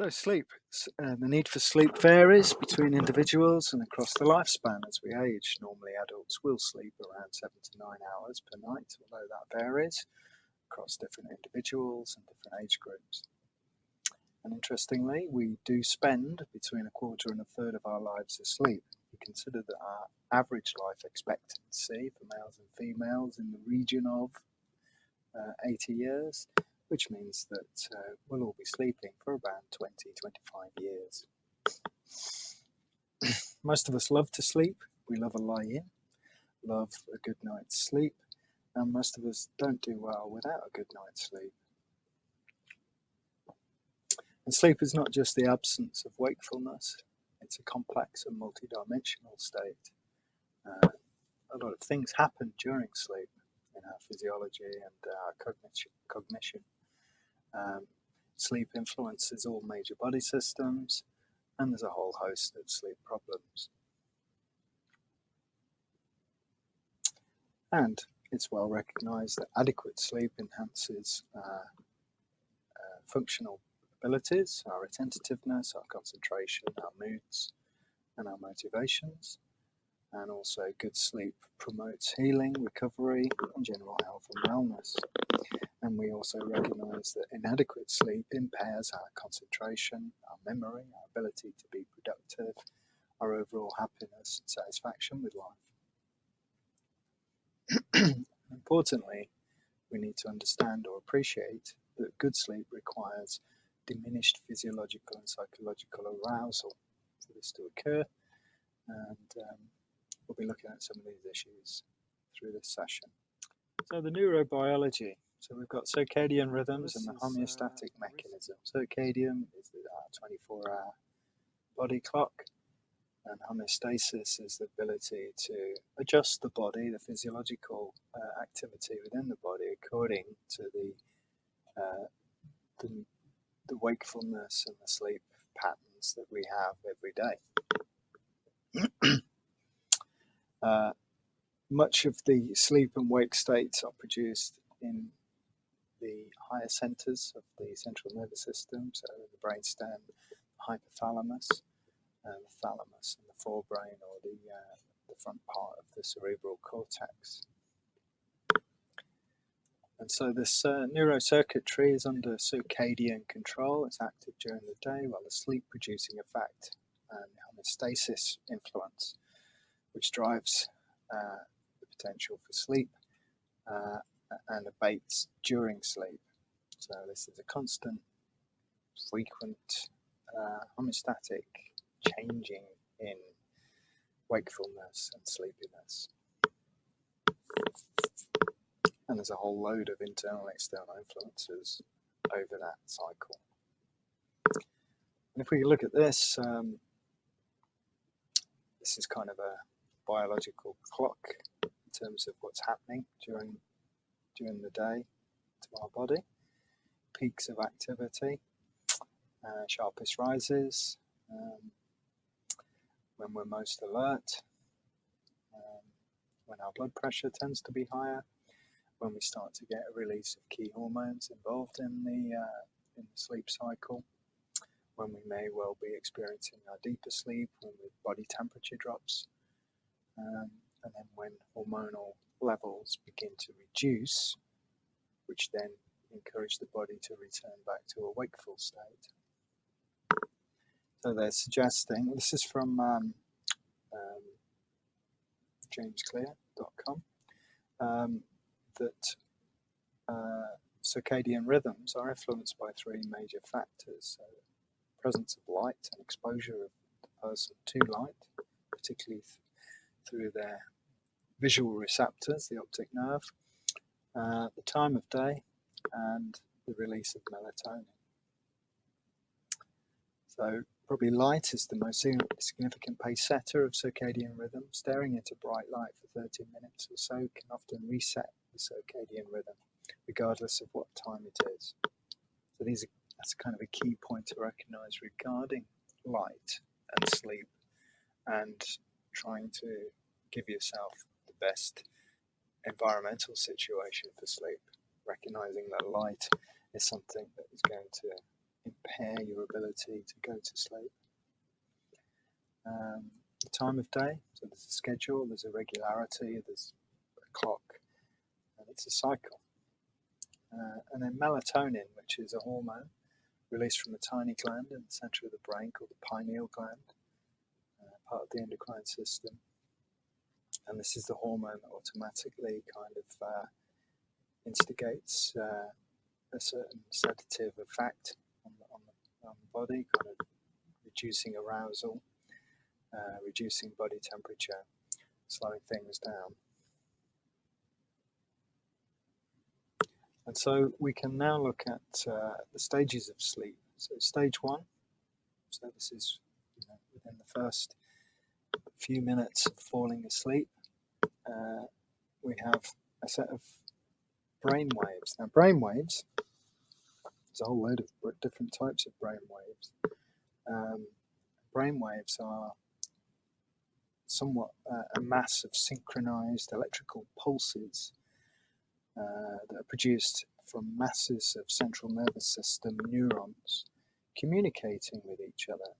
So sleep, the need for sleep varies between individuals and across the lifespan as we age. Normally adults will sleep around 7 to 9 hours per night, although that varies across different individuals and different age groups. And interestingly, we do spend between a quarter and a third of our lives asleep. We consider that our average life expectancy for males and females in the region of 80 years, which means that we'll all be sleeping for about 20-25 years. Most of us love to sleep. We love a lie-in, love a good night's sleep, and most of us don't do well without a good night's sleep. And sleep is not just the absence of wakefulness, it's a complex and multidimensional state. A lot of things happen during sleep in our physiology and our cognition. Sleep influences all major body systems, and there's a whole host of sleep problems. And it's well recognized that adequate sleep enhances functional abilities, our attentiveness, our concentration, our moods, and our motivations. And also good sleep promotes healing, recovery, and general health and wellness. And we also recognize that inadequate sleep impairs our concentration, our memory, our ability to be productive, our overall happiness and satisfaction with life. Importantly, we need to understand or appreciate that good sleep requires diminished physiological and psychological arousal for this to occur, and we'll be looking at some of these issues through this session. So the neurobiology. So we've got circadian rhythms and the homeostatic mechanism. Circadian is our 24-hour body clock, and homeostasis is the ability to adjust the body, the physiological activity within the body according to the wakefulness and the sleep patterns that we have every day. Much of the sleep and wake states are produced in the higher centers of the central nervous system, so the brainstem, hypothalamus, the thalamus, and the forebrain, or the front part of the cerebral cortex. And so this neurocircuitry is under circadian control. It's active during the day, while the sleep-producing effect and homeostasis influence, which drives the potential for sleep and abates during sleep. So this is a constant, frequent, homeostatic changing in wakefulness and sleepiness. And there's a whole load of internal and external influences over that cycle. And if we look at this, this is kind of a biological clock in terms of what's happening during the day to our body. Peaks of activity, sharpest rises, when we're most alert, when our blood pressure tends to be higher, when we start to get a release of key hormones involved in the sleep cycle, when we may well be experiencing our deeper sleep, when the body temperature drops, and then when hormonal levels begin to reduce, which then encourage the body to return back to a wakeful state. So they're suggesting, this is from jamesclear.com, that circadian rhythms are influenced by three major factors. So presence of light and exposure of the person to light, particularly through their visual receptors, the optic nerve, the time of day, and the release of melatonin. So probably light is the most significant pace setter of circadian rhythm. Staring into bright light for 30 minutes or so can often reset the circadian rhythm, regardless of what time it is. So that's kind of a key point to recognize regarding light and sleep, and trying to give yourself the best environmental situation for sleep, recognizing that light is something that is going to impair your ability to go to sleep. The time of day, so there's a schedule, there's a regularity, there's a clock, and it's a cycle. And then melatonin, which is a hormone released from a tiny gland in the center of the brain called the pineal gland, part of the endocrine system. And this is the hormone that automatically kind of instigates a certain sedative effect on the body, kind of reducing arousal, reducing body temperature, slowing things down. And so we can now look at the stages of sleep. So stage 1, so this is within the first few minutes of falling asleep, we have a set of brain waves. Now brain waves, there's a whole load of different types of brain waves. Brain waves are somewhat a mass of synchronized electrical pulses that are produced from masses of central nervous system neurons communicating with each other.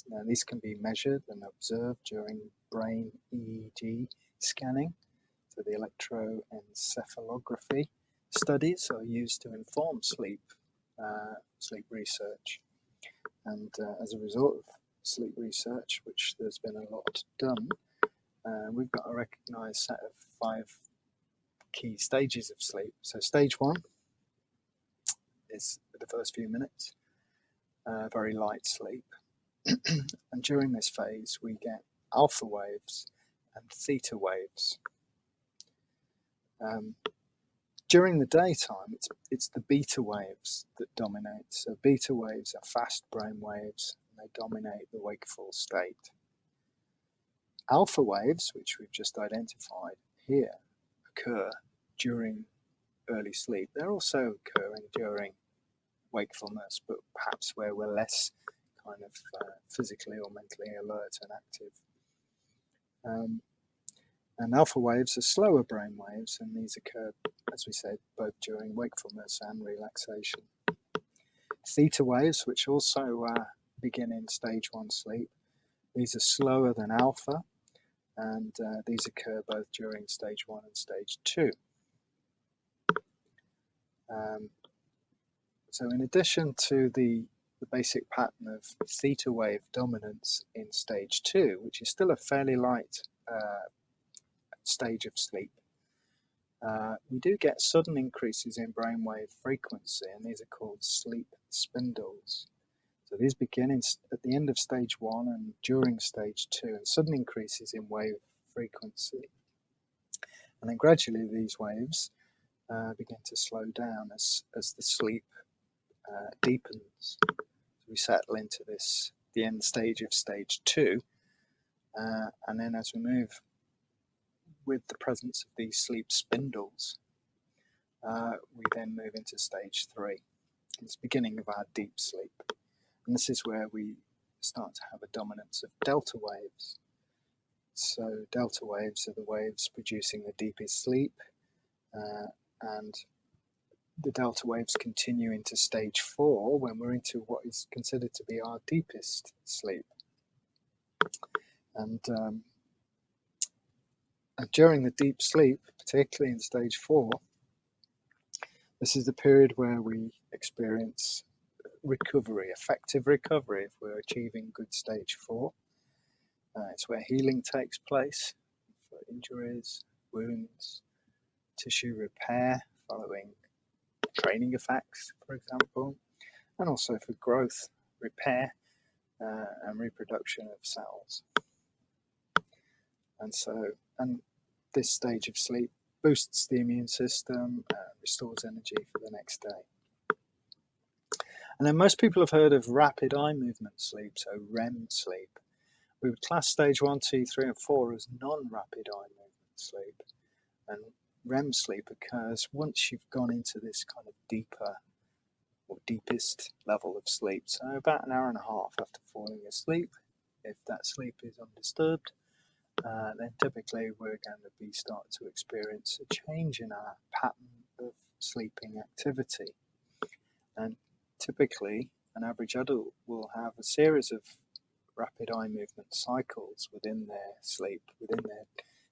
Now, these can be measured and observed during brain EEG scanning. So the electroencephalography studies are used to inform sleep research. And as a result of sleep research, which there's been a lot done, we've got a recognized set of 5 key stages of sleep. So stage 1 is the first few minutes, very light sleep. And during this phase, we get alpha waves and theta waves. During the daytime, it's the beta waves that dominate. So beta waves are fast brain waves, and they dominate the wakeful state. Alpha waves, which we've just identified here, occur during early sleep. They're also occurring during wakefulness, but perhaps where we're less kind of physically or mentally alert and active. And alpha waves are slower brain waves, and these occur, as we said, both during wakefulness and relaxation. Theta waves, which also begin in stage 1 sleep, these are slower than alpha, and these occur both during stage 1 and stage 2. So in addition to the basic pattern of theta wave dominance in stage 2, which is still a fairly light stage of sleep, we do get sudden increases in brainwave frequency, and these are called sleep spindles. So these begin at the end of stage 1 and during stage 2, and sudden increases in wave frequency. And then gradually these waves begin to slow down as the sleep deepens. So we settle into the end stage of stage 2, and then as we move with the presence of these sleep spindles, we then move into stage 3. It's the beginning of our deep sleep. And this is where we start to have a dominance of delta waves. So delta waves are the waves producing the deepest sleep, and the delta waves continue into stage 4 when we're into what is considered to be our deepest sleep. And during the deep sleep, particularly in stage 4, this is the period where we experience recovery, effective recovery if we're achieving good stage 4. It's where healing takes place for injuries, wounds, tissue repair following training effects, for example, and also for growth, repair, and reproduction of cells. And this stage of sleep boosts the immune system, restores energy for the next day. And then most people have heard of rapid eye movement sleep, so REM sleep. We would class stage 1, 2, 3, and 4 as non-rapid eye movement sleep. And REM sleep occurs once you've gone into this kind of deeper or deepest level of sleep. So about an hour and a half after falling asleep, if that sleep is undisturbed, then typically we're going to be starting to experience a change in our pattern of sleeping activity. And typically an average adult will have a series of rapid eye movement cycles within their sleep, within their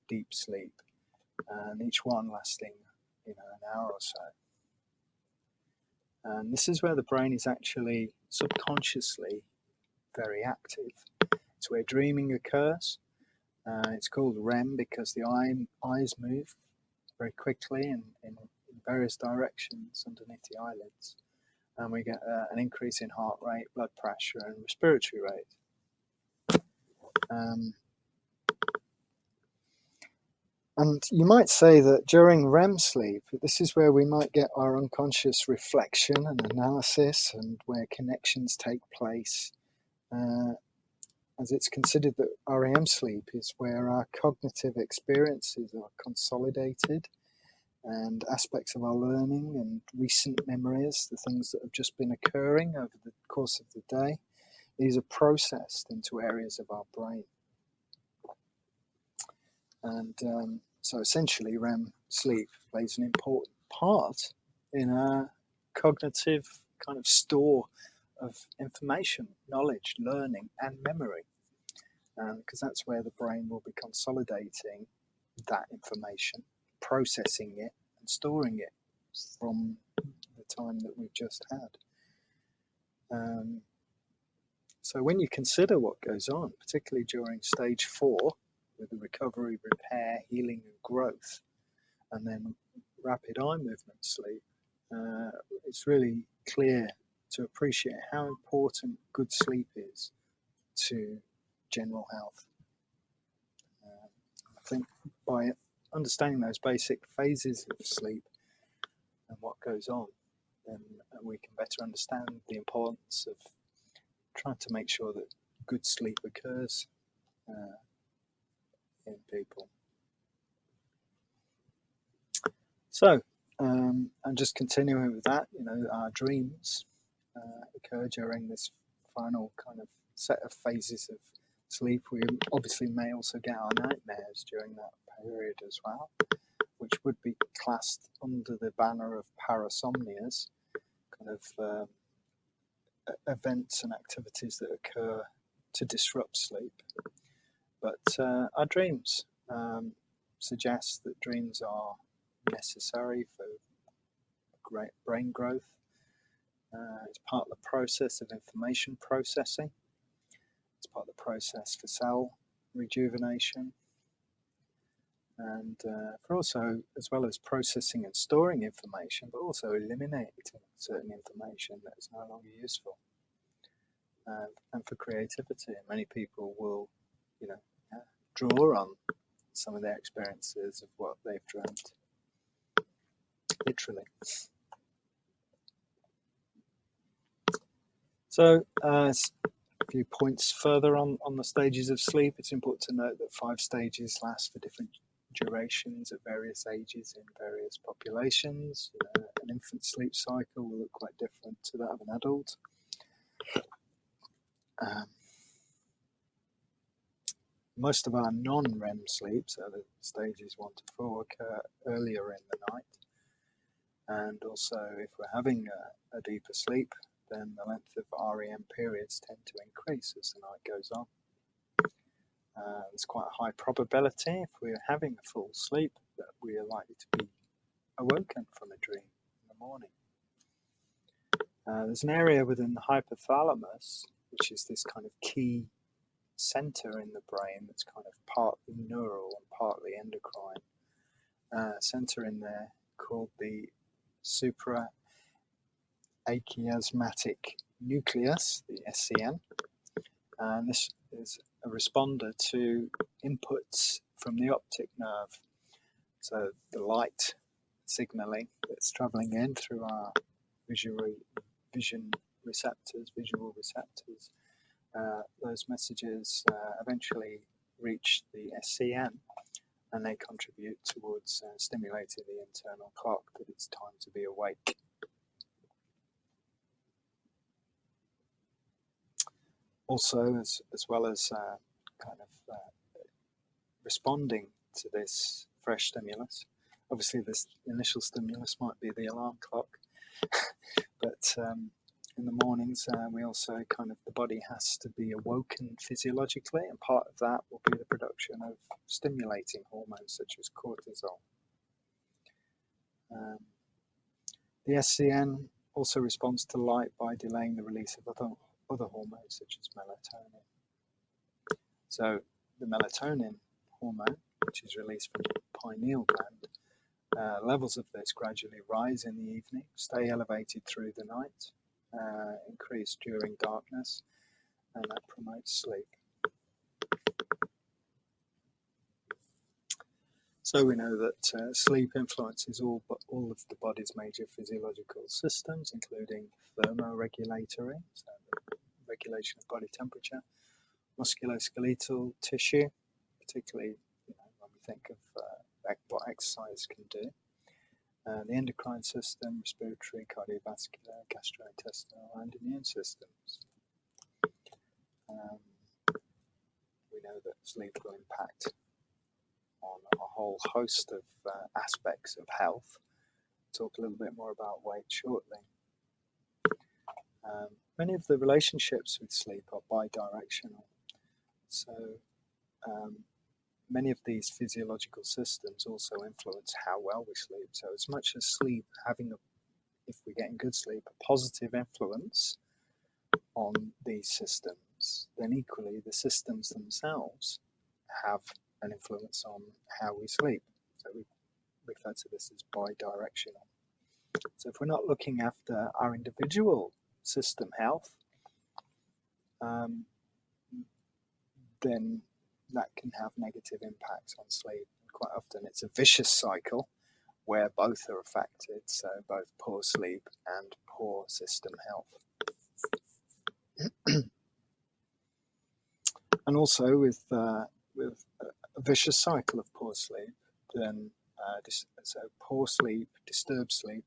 deep sleep, and each one lasting, an hour or so. And this is where the brain is actually subconsciously very active. It's where dreaming occurs. It's called REM because the eyes move very quickly and in various directions underneath the eyelids. And we get an increase in heart rate, blood pressure, and respiratory rate. And you might say that during REM sleep, this is where we might get our unconscious reflection and analysis and where connections take place. As it's considered that REM sleep is where our cognitive experiences are consolidated and aspects of our learning and recent memories, the things that have just been occurring over the course of the day, these are processed into areas of our brain. And so essentially REM sleep plays an important part in our cognitive kind of store of information, knowledge, learning, and memory. Because that's where the brain will be consolidating that information, processing it, and storing it from the time that we've just had. So when you consider what goes on, particularly during stage 4, with the recovery, repair, healing, and growth, and then rapid eye movement sleep, it's really clear to appreciate how important good sleep is to general health. I think by understanding those basic phases of sleep and what goes on, then we can better understand the importance of trying to make sure that good sleep occurs in people. So, and just continuing with that, our dreams occur during this final kind of set of phases of sleep. We obviously may also get our nightmares during that period as well, which would be classed under the banner of parasomnias, kind of events and activities that occur to disrupt sleep. But our dreams suggest that dreams are necessary for great brain growth. It's part of the process of information processing. It's part of the process for cell rejuvenation. And for also, as well as processing and storing information, but also eliminating certain information that is no longer useful. And for creativity, many people will, draw on some of their experiences of what they've dreamt, literally. So, a few points further on the stages of sleep. It's important to note that 5 stages last for different durations at various ages in various populations. An infant sleep cycle will look quite different to that of an adult. Most of our non-REM sleep, so the stages 1 to 4, occur earlier in the night. And also, if we're having a deeper sleep, then the length of REM periods tend to increase as the night goes on. There's quite a high probability, if we're having a full sleep, that we are likely to be awoken from a dream in the morning. There's an area within the hypothalamus, which is this kind of key center in the brain that's kind of partly neural and partly endocrine. Center in there called the suprachiasmatic nucleus, the SCN. And this is a responder to inputs from the optic nerve. So the light signaling that's traveling in through our visual receptors, those messages eventually reach the SCN, and they contribute towards stimulating the internal clock that it's time to be awake. Also, as well as responding to this fresh stimulus, obviously this initial stimulus might be the alarm clock, but In the mornings, we also the body has to be awoken physiologically, and part of that will be the production of stimulating hormones such as cortisol. Um, the SCN also responds to light by delaying the release of other hormones such as melatonin. So the melatonin hormone, which is released from the pineal gland, levels of this gradually rise in the evening, stay elevated through the night, increase during darkness, and that promotes sleep. So we know that sleep influences all of the body's major physiological systems, including thermoregulatory, so the regulation of body temperature, musculoskeletal tissue, particularly when we think of what exercise can do, the endocrine system, respiratory, cardiovascular, gastrointestinal, and immune systems. We know that sleep will impact on a whole host of aspects of health. We'll talk a little bit more about weight shortly. Many of the relationships with sleep are bidirectional. So many of these physiological systems also influence how well we sleep. So as much as sleep if we're getting good sleep, a positive influence on these systems, then equally the systems themselves have an influence on how we sleep. So we refer to this as bidirectional. So if we're not looking after our individual system health, then that can have negative impacts on sleep. And quite often it's a vicious cycle where both are affected, so both poor sleep and poor system health. And also with a vicious cycle of poor sleep, then so poor sleep, disturbed sleep,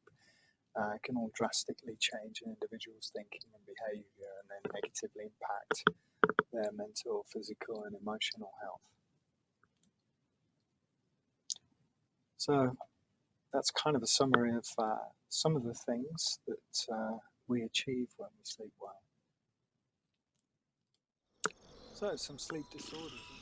can all drastically change an individual's thinking and behaviour, and then negatively impact their mental, physical, and emotional health. So that's kind of a summary of some of the things that we achieve when we sleep well. So some sleep disorders.